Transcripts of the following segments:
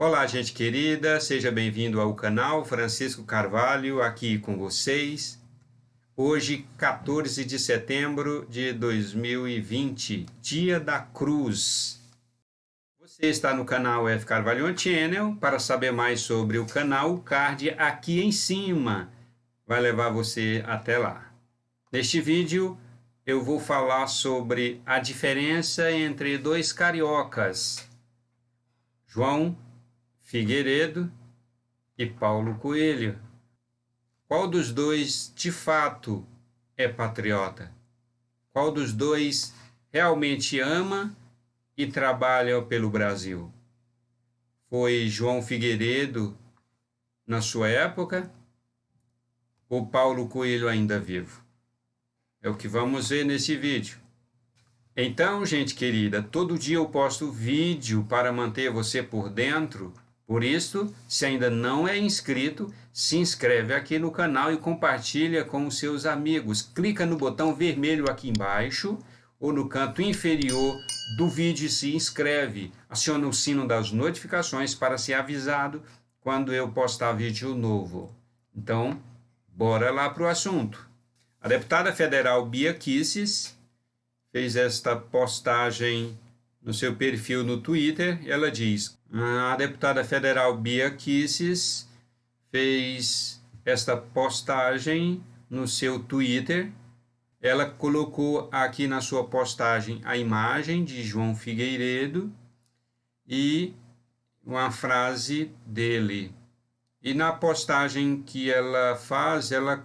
Olá, gente querida, seja bem-vindo ao canal Francisco Carvalho, aqui com vocês. Hoje, 14 de setembro de 2020, Dia da Cruz. Você está no canal F. Carvalho Channel. Para saber mais sobre o canal, o card aqui em cima vai levar você até lá. Neste vídeo, eu vou falar sobre a diferença entre dois cariocas, João Figueiredo e Paulo Coelho. Qual dos dois de fato é patriota? Qual dos dois realmente ama e trabalha pelo Brasil? Foi João Figueiredo na sua época ou Paulo Coelho ainda vivo? É o que vamos ver nesse vídeo. Então, gente querida, todo dia eu posto vídeo para manter você por dentro. Por isso, se ainda não é inscrito, se inscreve aqui no canal e compartilha com os seus amigos. Clica no botão vermelho aqui embaixo ou no canto inferior do vídeo e se inscreve. Aciona o sino das notificações para ser avisado quando eu postar vídeo novo. Então, bora lá para o assunto. A deputada federal Bia Kicis fez esta postagem no seu perfil no Twitter. Ela diz: a deputada federal Bia Kicis fez esta postagem no seu Twitter. Ela colocou aqui na sua postagem a imagem de João Figueiredo e uma frase dele. E na postagem que ela faz, ela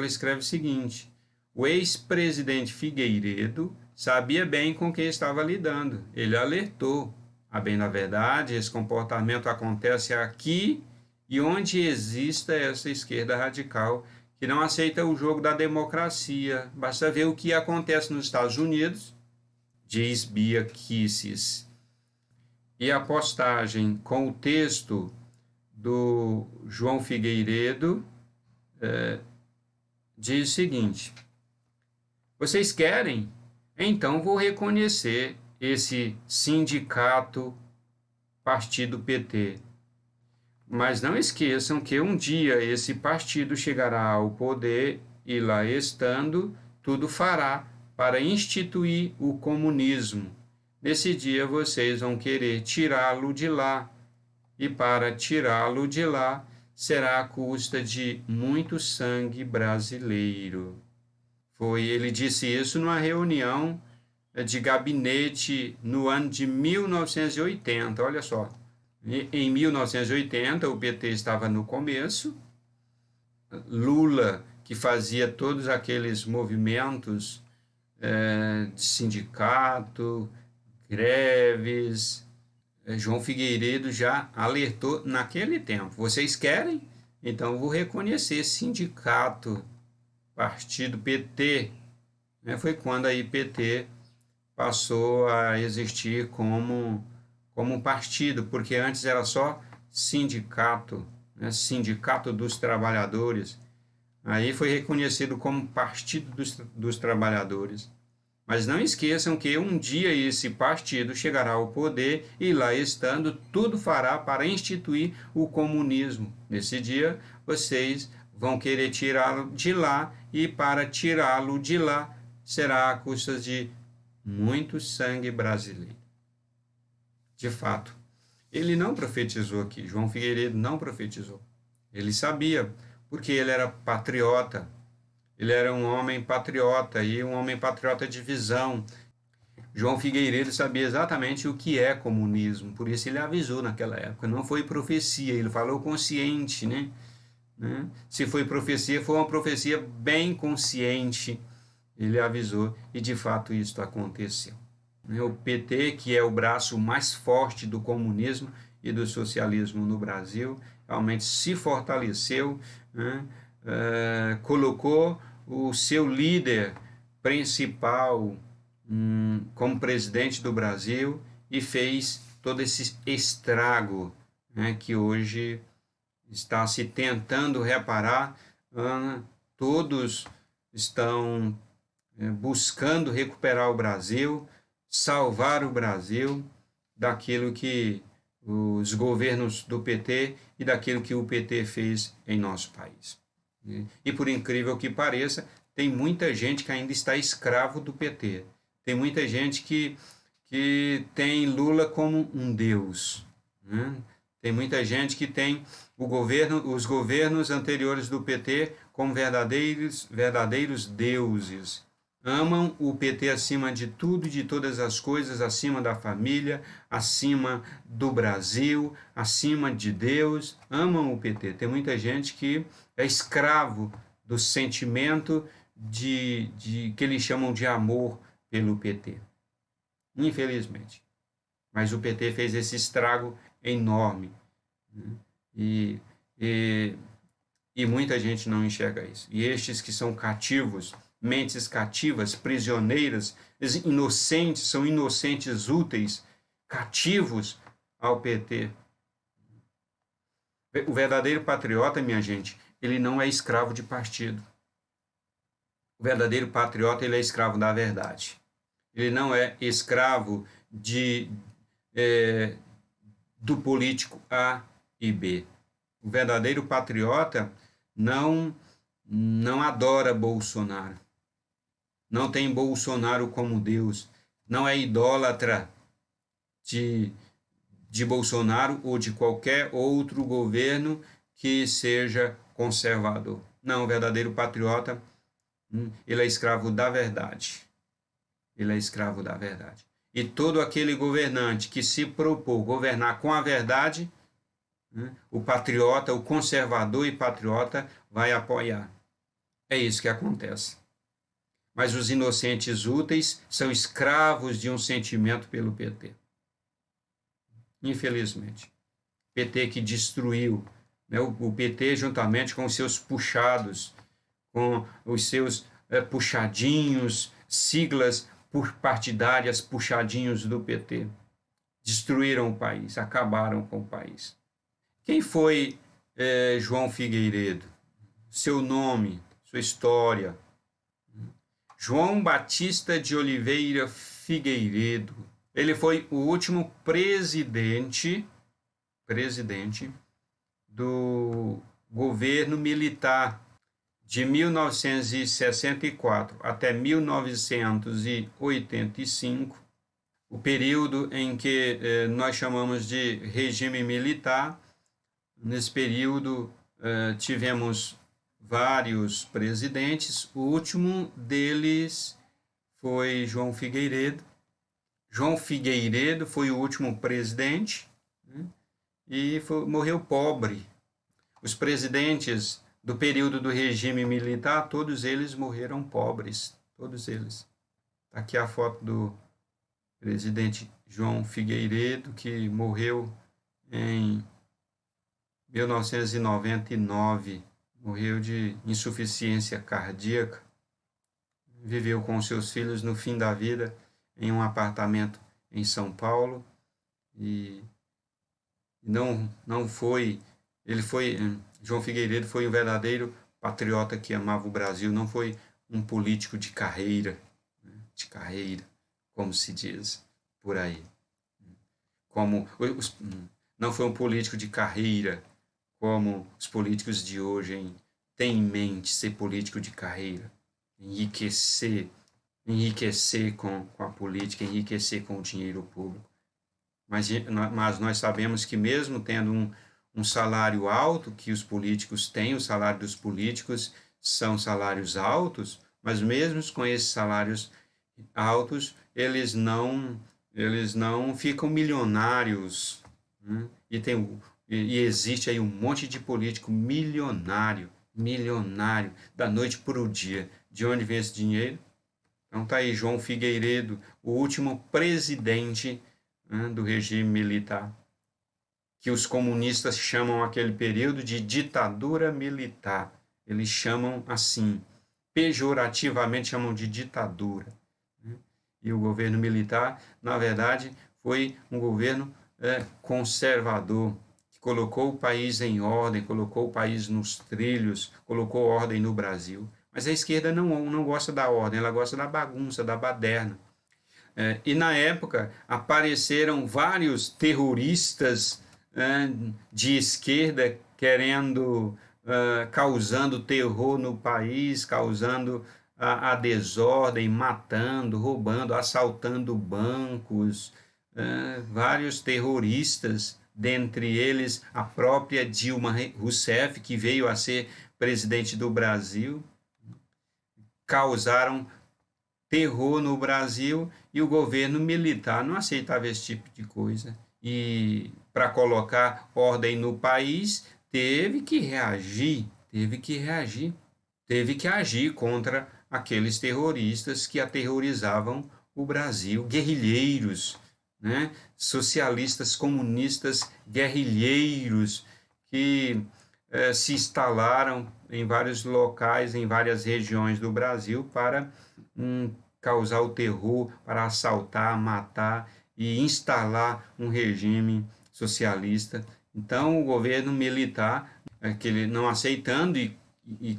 escreve o seguinte: o ex-presidente Figueiredo sabia bem com quem estava lidando. Ele alertou. A bem da verdade, esse comportamento acontece aqui e onde exista essa esquerda radical que não aceita o jogo da democracia. Basta ver o que acontece nos Estados Unidos, diz Bia Kicis. E a postagem com o texto do João Figueiredo diz o seguinte: vocês querem? Então vou reconhecer esse sindicato Partido PT. Mas não esqueçam que um dia esse partido chegará ao poder e lá estando, tudo fará para instituir o comunismo. Nesse dia vocês vão querer tirá-lo de lá. E para tirá-lo de lá será à custa de muito sangue brasileiro. Ele disse isso numa reunião de gabinete no ano de 1980, olha só. Em 1980, o PT estava no começo, Lula, que fazia todos aqueles movimentos de sindicato, greves, João Figueiredo já alertou naquele tempo: vocês querem? Então vou reconhecer sindicato, partido PT. Foi quando aí PT passou a existir como partido, porque antes era só sindicato, Sindicato dos Trabalhadores. Aí foi reconhecido como Partido dos Trabalhadores. Mas não esqueçam que um dia esse partido chegará ao poder e lá estando, tudo fará para instituir o comunismo. Nesse dia, vocês vão querer tirá-lo de lá e para tirá-lo de lá será à custa de muito sangue brasileiro. De fato, ele não profetizou aqui, João Figueiredo não profetizou. Ele sabia, porque ele era patriota. Ele era um homem patriota e um homem patriota de visão. João Figueiredo sabia exatamente o que é comunismo, por isso ele avisou naquela época. Não foi profecia, ele falou consciente, né? Se foi profecia, foi uma profecia bem consciente. Ele avisou e de fato isso aconteceu. O PT, que é o braço mais forte do comunismo e do socialismo no Brasil, realmente se fortaleceu, colocou o seu líder principal como presidente do Brasil e fez todo esse estrago, que hoje está se tentando reparar. Todos estão buscando recuperar o Brasil, salvar o Brasil daquilo que os governos do PT e daquilo que o PT fez em nosso país. E por incrível que pareça, tem muita gente que ainda está escravo do PT. Tem muita gente que tem Lula como um deus, né? Tem muita gente que tem os governos anteriores do PT como verdadeiros deuses. Amam o PT acima de tudo e de todas as coisas, acima da família, acima do Brasil, acima de Deus. Amam o PT. Tem muita gente que é escravo do sentimento que eles chamam de amor pelo PT. Infelizmente. Mas o PT fez esse estrago enorme. Né? E muita gente não enxerga isso. E estes que são cativos, mentes cativas, prisioneiras, inocentes, são inocentes úteis, cativos ao PT. O verdadeiro patriota, minha gente, ele não é escravo de partido. O verdadeiro patriota, ele é escravo da verdade. Ele não é escravo do político A e B. O verdadeiro patriota não adora Bolsonaro. Não tem Bolsonaro como Deus. Não é idólatra de Bolsonaro ou de qualquer outro governo que seja conservador. Não, o verdadeiro patriota, ele é escravo da verdade. Ele é escravo da verdade. E todo aquele governante que se propor governar com a verdade, o patriota, o conservador e patriota vai apoiar. É isso que acontece. Mas os inocentes úteis são escravos de um sentimento pelo PT. Infelizmente. PT que destruiu, né? O PT juntamente com os seus puxados, com os seus puxadinhos, siglas partidárias, puxadinhos do PT. Destruíram o país, acabaram com o país. Quem foi João Figueiredo? Seu nome, sua história. João Batista de Oliveira Figueiredo. Ele foi o último presidente do governo militar de 1964 até 1985, o período em que nós chamamos de regime militar. Nesse período tivemos vários presidentes, o último deles foi João Figueiredo. João Figueiredo foi o último presidente, né? E morreu pobre. Os presidentes do período do regime militar, todos eles morreram pobres, todos eles. Aqui a foto do presidente João Figueiredo, que morreu em 1999, morreu de insuficiência cardíaca, viveu com seus filhos no fim da vida em um apartamento em São Paulo e não foi, João Figueiredo foi um verdadeiro patriota que amava o Brasil, não foi um político de carreira, como se diz por aí. Não foi um político de carreira, como os políticos de hoje têm em mente ser político de carreira, enriquecer com a política, enriquecer com o dinheiro público. Mas nós sabemos que mesmo tendo um salário alto, que os políticos têm, o salário dos políticos são salários altos, mas mesmo com esses salários altos, eles não ficam milionários, né? E existe aí um monte de político milionário, da noite para o dia. De onde vem esse dinheiro? Então está aí João Figueiredo, o último presidente, né, do regime militar, que os comunistas chamam aquele período de ditadura militar. Eles chamam assim, pejorativamente chamam de ditadura. Né? E o governo militar, na verdade, foi um governo conservador, que colocou o país em ordem, colocou o país nos trilhos, colocou ordem no Brasil. Mas a esquerda não gosta da ordem, ela gosta da bagunça, da baderna. E na época apareceram vários terroristas de esquerda querendo, causando terror no país, causando a desordem, matando, roubando, assaltando bancos, vários terroristas, dentre eles a própria Dilma Rousseff, que veio a ser presidente do Brasil, causaram terror no Brasil e o governo militar não aceitava esse tipo de coisa. E para colocar ordem no país, teve que reagir, teve que agir contra aqueles terroristas que aterrorizavam o Brasil, guerrilheiros, né? Socialistas, comunistas, guerrilheiros que se instalaram em vários locais, em várias regiões do Brasil para causar o terror, para assaltar, matar e instalar um regime socialista. Então, o governo militar, que ele não aceitando e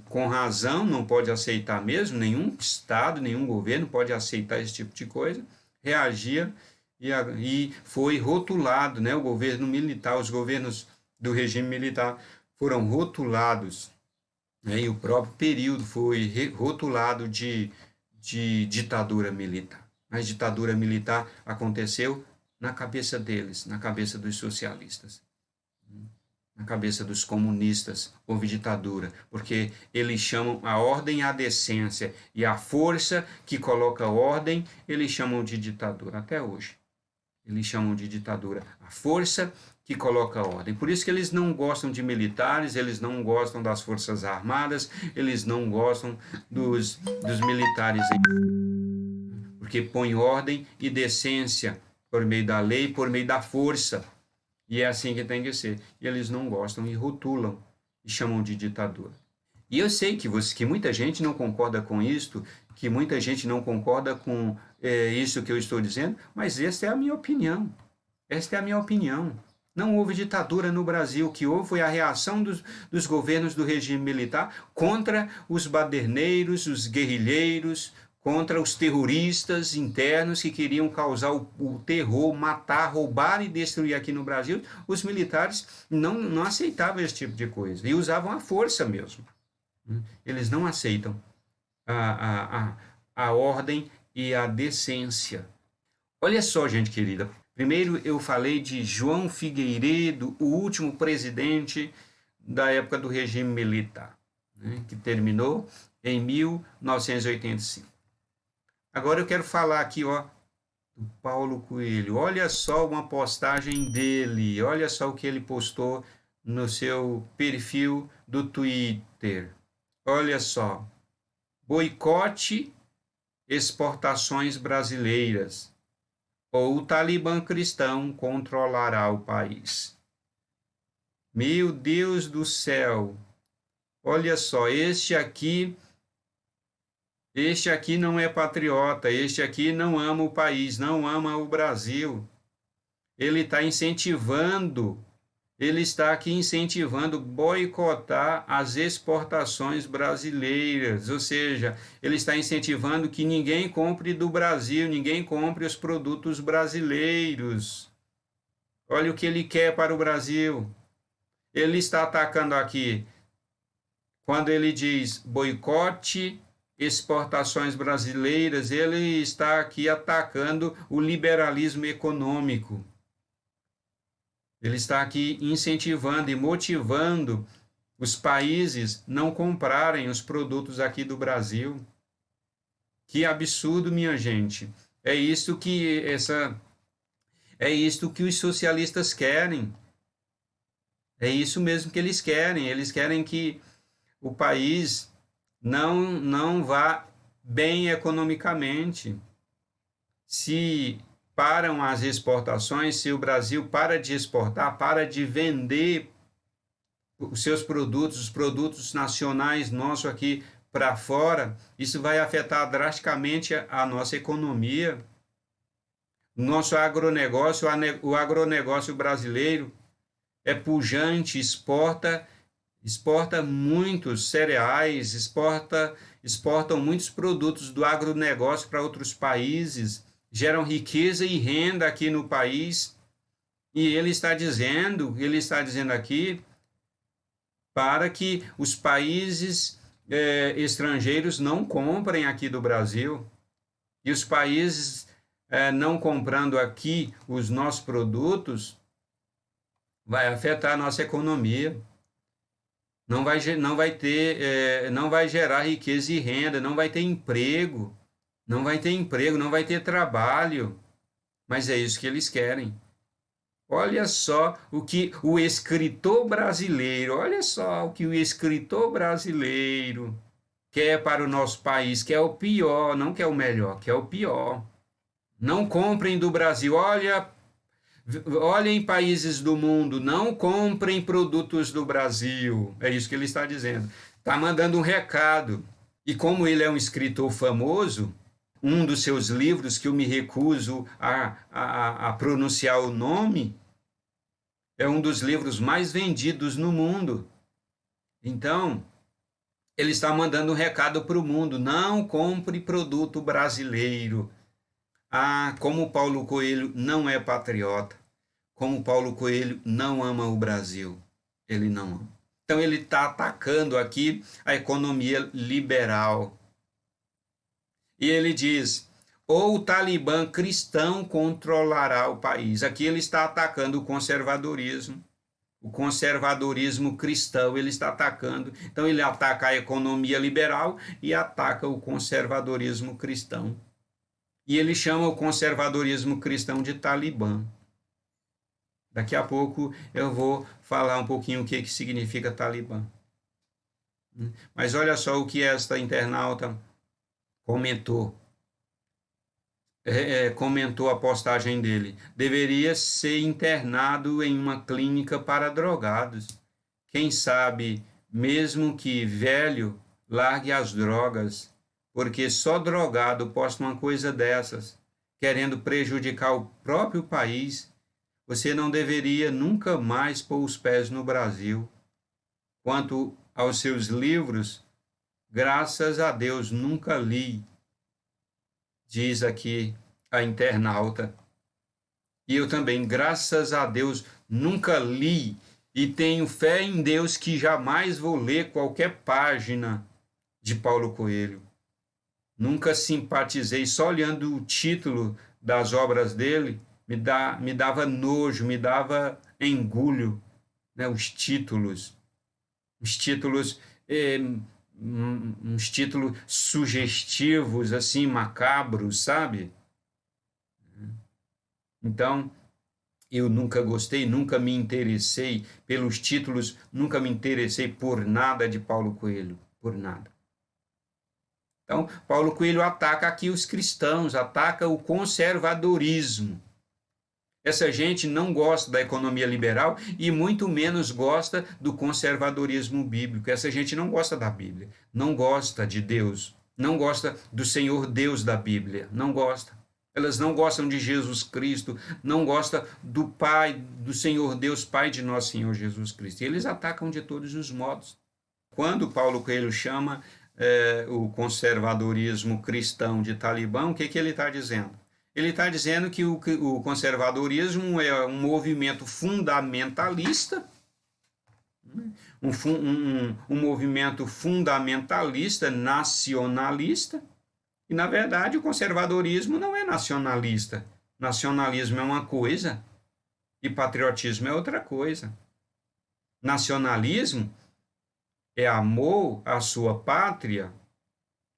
com razão não pode aceitar mesmo, nenhum Estado, nenhum governo pode aceitar esse tipo de coisa, reagia e foi rotulado, né? O governo militar, os governos do regime militar foram rotulados, né? E o próprio período foi rotulado de ditadura militar. Mas ditadura militar aconteceu na cabeça deles, na cabeça dos socialistas. Na cabeça dos comunistas houve ditadura, porque eles chamam a ordem a decência e a força que coloca ordem, eles chamam de ditadura até hoje. Eles chamam de ditadura a força que coloca ordem. Por isso que eles não gostam de militares, eles não gostam das forças armadas, eles não gostam dos militares, porque põe ordem e decência por meio da lei, por meio da força. E é assim que tem que ser. E eles não gostam e rotulam e chamam de ditadura. E eu sei que muita gente não concorda com isto, que muita gente não concorda com isso que eu estou dizendo, mas esta é a minha opinião. Esta é a minha opinião. Não houve ditadura no Brasil. O que houve foi a reação dos governos do regime militar contra os baderneiros, os guerrilheiros, contra os terroristas internos que queriam causar o terror, matar, roubar e destruir aqui no Brasil. Os militares não aceitavam esse tipo de coisa e usavam a força mesmo. Eles não aceitam a ordem e a decência. Olha só, gente querida. Primeiro eu falei de João Figueiredo, o último presidente da época do regime militar, né, que terminou em 1985. Agora eu quero falar aqui, ó, do Paulo Coelho. Olha só uma postagem dele, olha só o que ele postou no seu perfil do Twitter. Olha só, boicote exportações brasileiras, ou o Talibã cristão controlará o país. Meu Deus do céu, olha só, este aqui não é patriota, este aqui não ama o país, não ama o Brasil. Ele está aqui incentivando boicotar as exportações brasileiras, ou seja, ele está incentivando que ninguém compre do Brasil, ninguém compre os produtos brasileiros. Olha o que ele quer para o Brasil. Ele está atacando aqui, quando ele diz boicote exportações brasileiras, ele está aqui atacando o liberalismo econômico. Ele está aqui incentivando e motivando os países não comprarem os produtos aqui do Brasil. Que absurdo, minha gente. É isto que os socialistas querem. É isso mesmo que eles querem. Eles querem que o país não vá bem economicamente. Se param as exportações, se o Brasil para de exportar, para de vender os seus produtos, os produtos nacionais nossos aqui para fora, isso vai afetar drasticamente a nossa economia, nosso agronegócio, o agronegócio brasileiro é pujante, exporta muitos cereais, exportam muitos produtos do agronegócio para outros países. geram riqueza e renda aqui no país. E ele está dizendo aqui para que os países estrangeiros não comprem aqui do Brasil. E os países não comprando aqui os nossos produtos, vai afetar a nossa economia. Não vai gerar riqueza e renda, não vai ter emprego, não vai ter trabalho. Mas é isso que eles querem. Olha só o que o escritor brasileiro, quer para o nosso país, que é o pior, não que é o melhor, que é o pior. Não comprem do Brasil. Olhem países do mundo, não comprem produtos do Brasil. É isso que ele está dizendo. Está mandando um recado. E como ele é um escritor famoso, um dos seus livros, que eu me recuso a pronunciar o nome, é um dos livros mais vendidos no mundo. Então, ele está mandando um recado para o mundo: não compre produto brasileiro. Como Paulo Coelho não é patriota, como Paulo Coelho não ama o Brasil. Ele não ama. Então ele está atacando aqui a economia liberal. E ele diz: ou o Talibã cristão controlará o país. Aqui ele está atacando o conservadorismo cristão, ele está atacando. Então ele ataca a economia liberal e ataca o conservadorismo cristão. E ele chama o conservadorismo cristão de Talibã. Daqui a pouco eu vou falar um pouquinho o que significa Talibã. Mas olha só o que esta internauta comentou. Comentou a postagem dele: deveria ser internado em uma clínica para drogados. Quem sabe, mesmo que velho, largue as drogas, porque só drogado posta uma coisa dessas, querendo prejudicar o próprio país. Você não deveria nunca mais pôr os pés no Brasil. Quanto aos seus livros, graças a Deus nunca li, diz aqui a internauta. E eu também, graças a Deus, nunca li, e tenho fé em Deus que jamais vou ler qualquer página de Paulo Coelho. Nunca simpatizei, só olhando o título das obras dele, me dava nojo, me dava engulho, né? Uns títulos sugestivos, assim, macabros, sabe? Então, eu nunca gostei, nunca me interessei pelos títulos, nunca me interessei por nada de Paulo Coelho, por nada. Então, Paulo Coelho ataca aqui os cristãos, ataca o conservadorismo. Essa gente não gosta da economia liberal e muito menos gosta do conservadorismo bíblico. Essa gente não gosta da Bíblia, não gosta de Deus, não gosta do Senhor Deus da Bíblia, não gosta. Elas não gostam de Jesus Cristo, não gostam do Pai, do Senhor Deus, Pai de nosso Senhor Jesus Cristo. E eles atacam de todos os modos. Quando Paulo Coelho chama o conservadorismo cristão de Talibã, o que ele está dizendo? Ele está dizendo que o conservadorismo é um movimento fundamentalista, um movimento fundamentalista, nacionalista, e, na verdade, o conservadorismo não é nacionalista. Nacionalismo é uma coisa e patriotismo é outra coisa. Nacionalismo é amor à sua pátria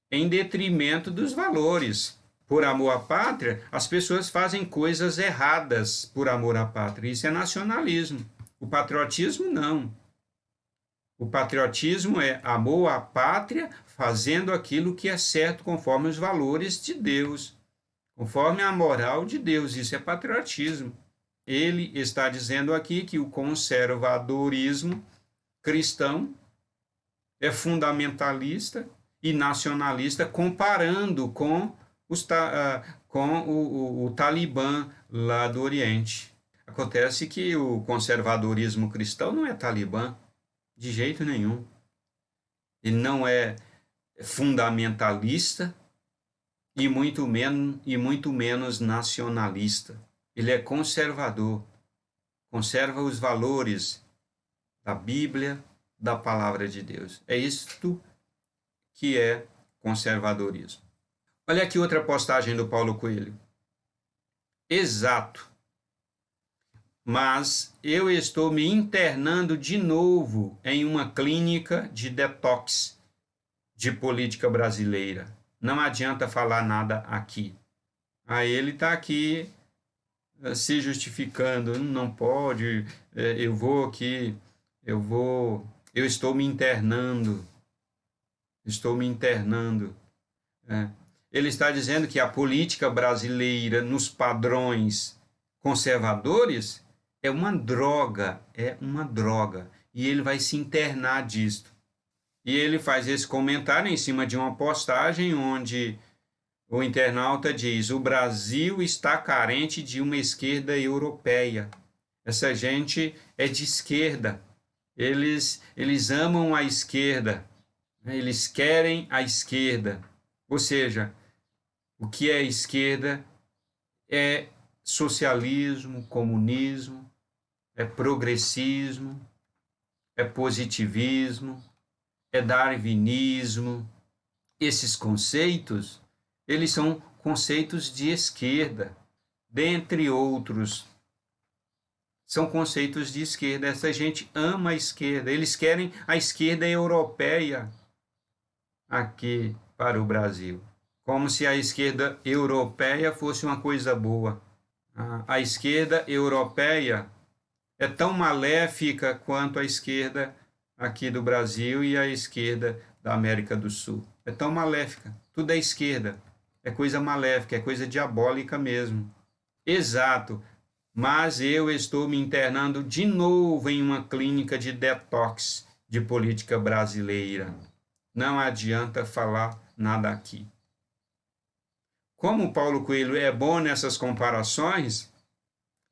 em detrimento dos valores. Por amor à pátria, as pessoas fazem coisas erradas por amor à pátria. Isso é nacionalismo. O patriotismo, não. O patriotismo é amor à pátria, fazendo aquilo que é certo conforme os valores de Deus, conforme a moral de Deus. Isso é patriotismo. Ele está dizendo aqui que o conservadorismo cristão é fundamentalista e nacionalista, comparando com o Talibã lá do Oriente. Acontece que o conservadorismo cristão não é Talibã, de jeito nenhum. Ele não é fundamentalista e muito menos nacionalista. Ele é conservador, conserva os valores da Bíblia, da palavra de Deus. É isto que é conservadorismo. Olha aqui outra postagem do Paulo Coelho. Exato. Mas eu estou me internando de novo em uma clínica de detox de política brasileira. Não adianta falar nada aqui. Aí ele está aqui se justificando, não pode, eu estou me internando. Ele está dizendo que a política brasileira nos padrões conservadores é uma droga, e ele vai se internar disto. E ele faz esse comentário em cima de uma postagem onde o internauta diz: o Brasil está carente de uma esquerda europeia. Essa gente é de esquerda. Eles amam a esquerda. Eles querem a esquerda. Ou seja, o que é esquerda é socialismo, comunismo, é progressismo, é positivismo, é darwinismo. Esses conceitos, eles são conceitos de esquerda, dentre outros. São conceitos de esquerda. Essa gente ama a esquerda. Eles querem a esquerda europeia aqui para o Brasil. Como se a esquerda europeia fosse uma coisa boa. A esquerda europeia é tão maléfica quanto a esquerda aqui do Brasil e a esquerda da América do Sul. É tão maléfica. Tudo é esquerda. É coisa maléfica, é coisa diabólica mesmo. Exato. Mas eu estou me internando de novo em uma clínica de detox de política brasileira. Não adianta falar nada aqui. Como Paulo Coelho é bom nessas comparações,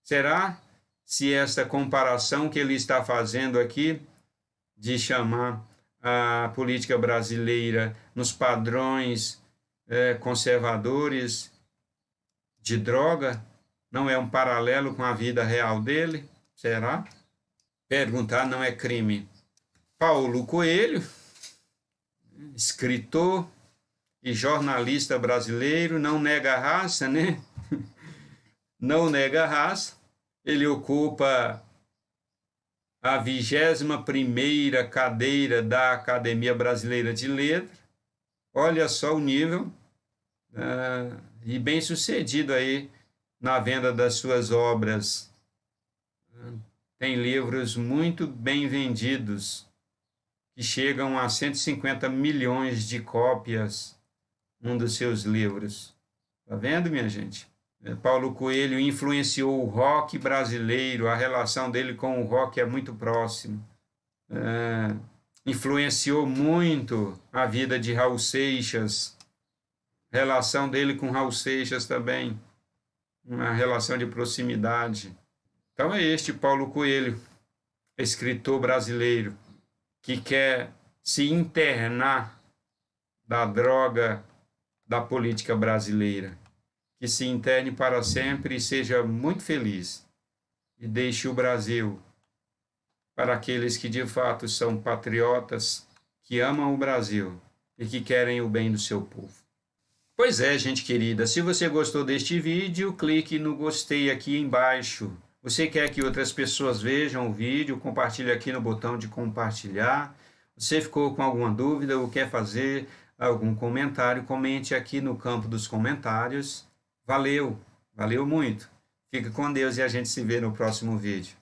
será se esta comparação que ele está fazendo aqui, de chamar a política brasileira nos padrões conservadores de droga, não é um paralelo com a vida real dele? Será? Perguntar não é crime. Paulo Coelho, escritor e jornalista brasileiro, não nega raça, né? Não nega raça. Ele ocupa a 21ª cadeira da Academia Brasileira de Letras. Olha só o nível, e bem sucedido aí na venda das suas obras. Tem livros muito bem vendidos, que chegam a 150 milhões de cópias, um dos seus livros. Tá vendo, minha gente? Paulo Coelho influenciou o rock brasileiro, a relação dele com o rock é muito próxima. Influenciou muito a vida de Raul Seixas, relação dele com Raul Seixas também, uma relação de proximidade. Então é este Paulo Coelho, escritor brasileiro, que quer se internar da droga da política brasileira. Que se interne para sempre e seja muito feliz. E deixe o Brasil para aqueles que de fato são patriotas, que amam o Brasil e que querem o bem do seu povo. Pois é, gente querida, se você gostou deste vídeo, clique no gostei aqui embaixo. Você quer que outras pessoas vejam o vídeo, compartilhe aqui no botão de compartilhar. Você ficou com alguma dúvida ou quer fazer algum comentário, comente aqui no campo dos comentários. Valeu, valeu muito. Fique com Deus e a gente se vê no próximo vídeo.